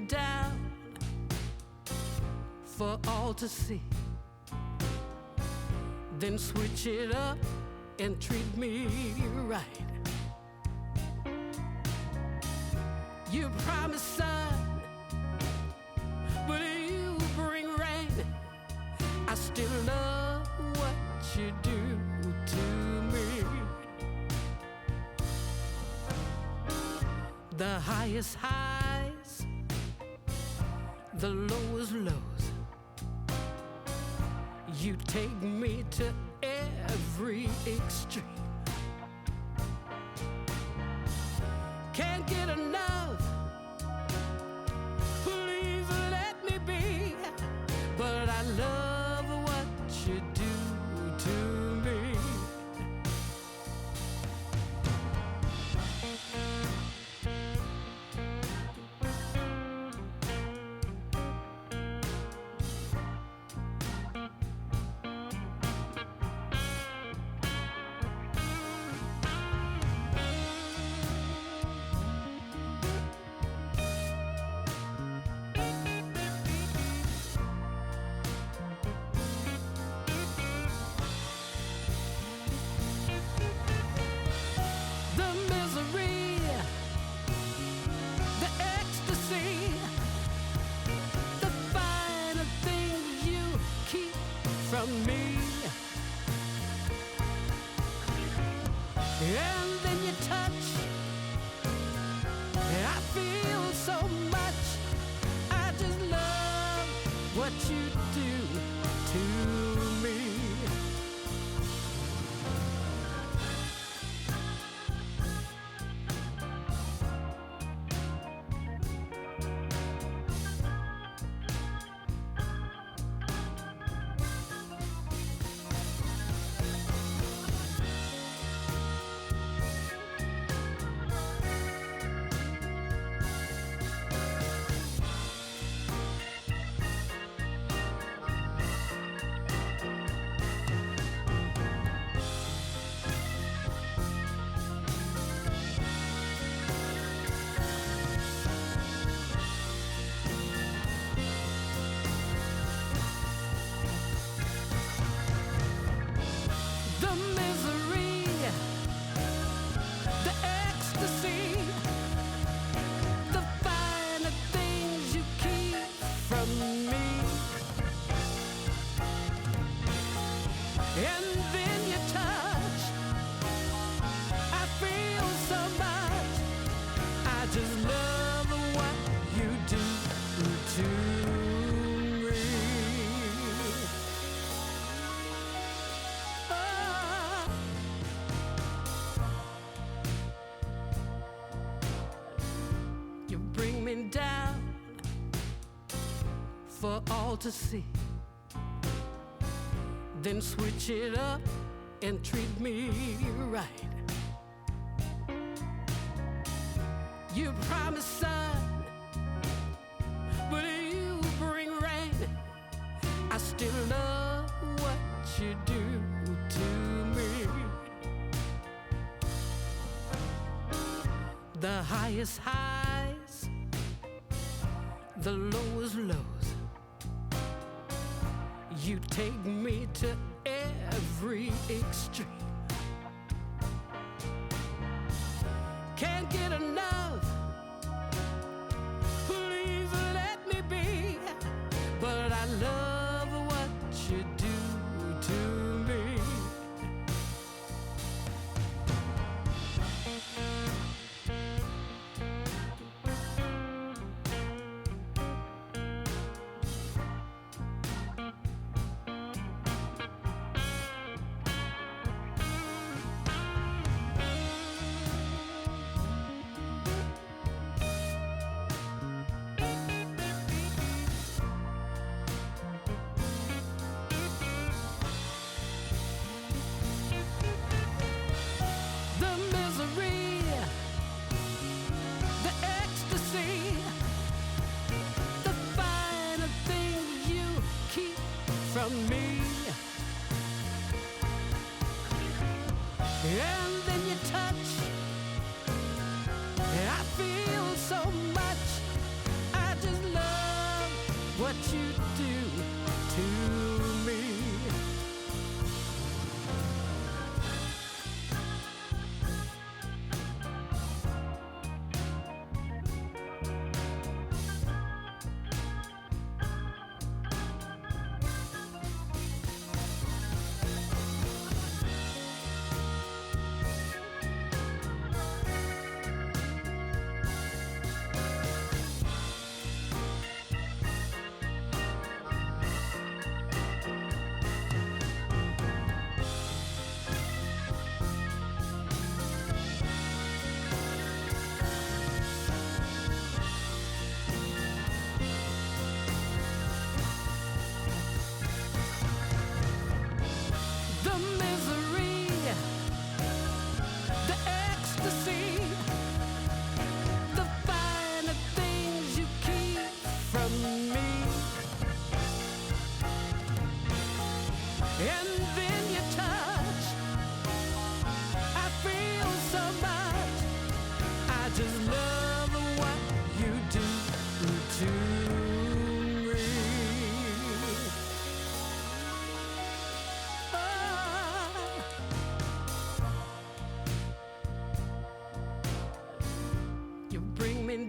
down for all to see, then switch it up and treat me right. You promise sun, but you bring rain. I still love what you do to me. The highest highs, the lowest lows. You take me to every extreme. Can't get enough, please let me be. But I love what you do to me. From me, and then you touch, and I feel so much. I just love what you do to me. Down for all to see, then switch it up and treat me right. You promise sun, but you bring rain. I still love what you do to me. The highest highs, the lowest lows. You take me to every extreme. Can't get enough, please let me be. But I love what you do to me. From me, and then you touch, and I feel so much. I just what you do to me.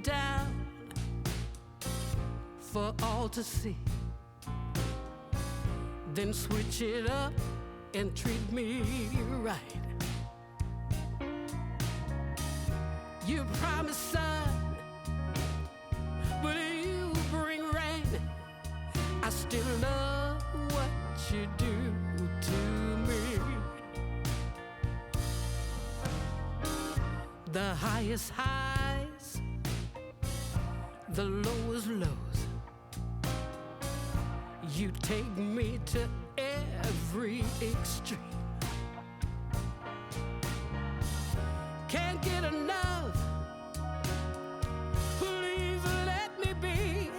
Down for all to see, then switch it up and treat me right. You promise sun, but you bring rain. I still love what you do to me. The highest highs, the lowest lows, you take me to every extreme. Can't get enough, please let me be,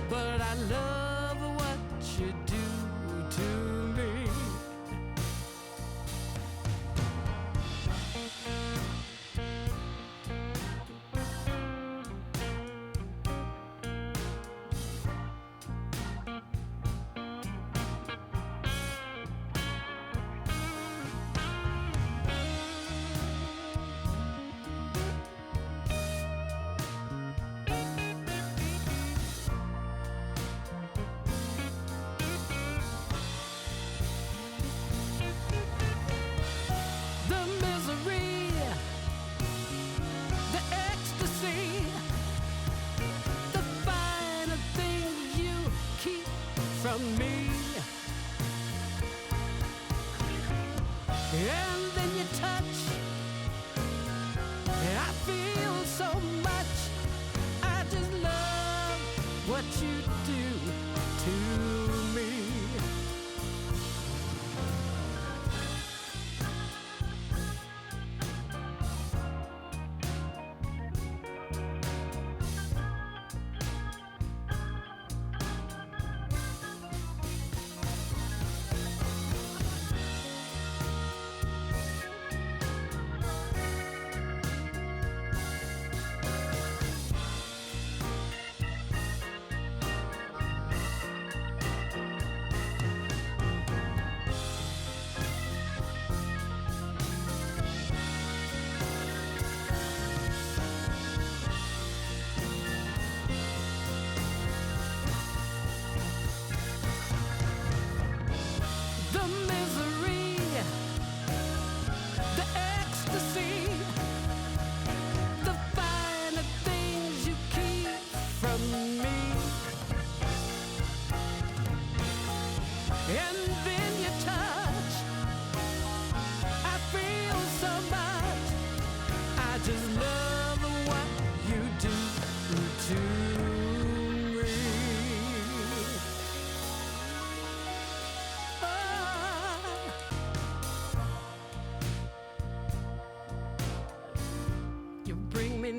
but I love what you do to me. From me, and then you touch, and I feel so much. I just love what you do to me.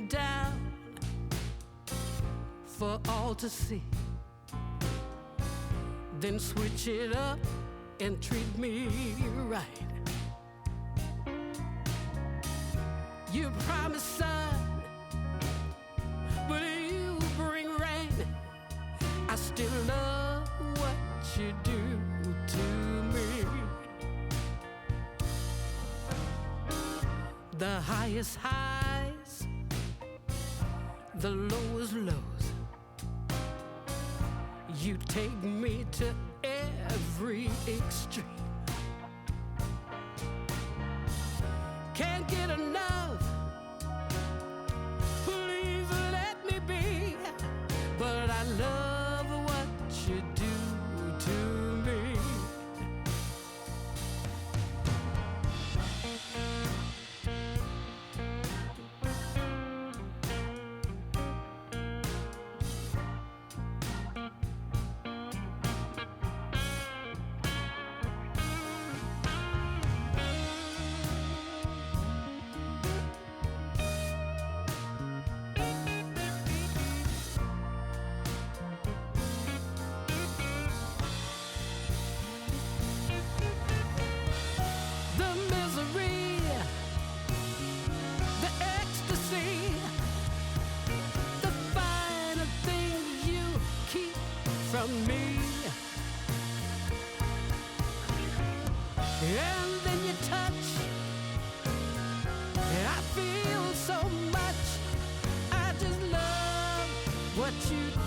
Down for all to see, then switch it up and treat me right. You promise sun, but you bring rain. I I still love what you do to me. The highest highs, the lowest lows. You take me to every extreme. Can't get enough, please let me be. But I love what you do to me. Me, and then you touch, I feel so much. I just love what you do.